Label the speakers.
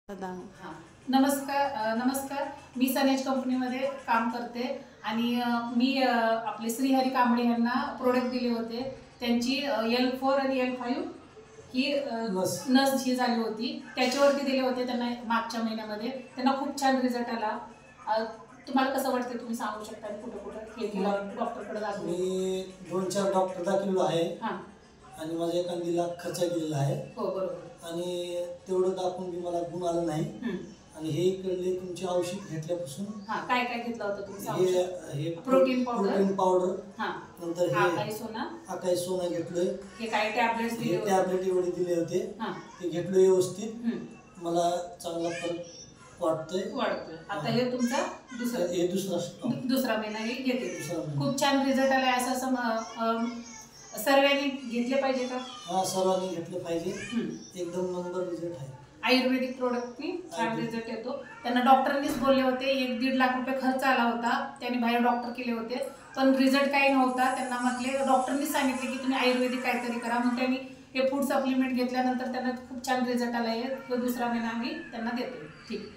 Speaker 1: हां.
Speaker 2: नमस्कार मी सनेज कंपनीमध्ये काम करते आणि मी आपले श्रीहरी कांबळे यांना प्रोडक्ट दिले होते. त्यांची L4 आणि L5 ही नस ही झाली होती, त्याच्यावरती दिले होते त्यांना मागच्या महिन्यामध्ये. त्यांना खूप छान रिझल्ट आला. तुम्हाला कसं वाटतं तुम्ही सांगू शकता? कुठं कुठं हे केलं, डॉक्टरकडे दाखवलं?
Speaker 1: मी 2-4 डॉक्टर दाखवलो आहे
Speaker 2: हां
Speaker 1: आणि माझ्या एखादीला खर्च दिलेला आहे.
Speaker 2: हो बरोबर.
Speaker 1: आणि तेवढं दाखवून बी मला गुण आला नाही. आणि हे कळले तुमचे औषध घेतल्यापासून.
Speaker 2: काय काय घेतलं होतं तुम्ही?
Speaker 1: हे
Speaker 2: प्रोटीन पावडर,
Speaker 1: नंतर हे आकाई सोना घेतलोय.
Speaker 2: हे काय टॅबलेट्स दिले होते?
Speaker 1: टॅबलेट एवढे दिले होते ते घेतलो व्यवस्थित. मला चांगला फरक वाटतोय.
Speaker 2: आता हे तुमचा दुसरा महिना हे घेते. खूप छान रिझल्ट आलाय. असं सर्वांनी घेतले पाहिजे का?
Speaker 1: हा, सर्वांनी घेतलं पाहिजे. एकदम नंबर रिझल्ट आहे.
Speaker 2: आयुर्वेदिक प्रोडक्टनी छान रिझल्ट येतो. त्यांना डॉक्टरांनीच बोलले होते. 1-1.5 लाख रुपये खर्च आला होता. त्यांनी बाहेर डॉक्टर केले होते, पण रिझल्ट काही नव्हता. त्यांना म्हटले, डॉक्टरनी सांगितले की तुम्ही आयुर्वेदिक काहीतरी करा. मग त्यांनी हे फूड सप्लिमेंट घेतल्यानंतर त्यांना खूप छान रिझल्ट आला आहे. तो दुसरा महिना आम्ही त्यांना देतो. ठीक.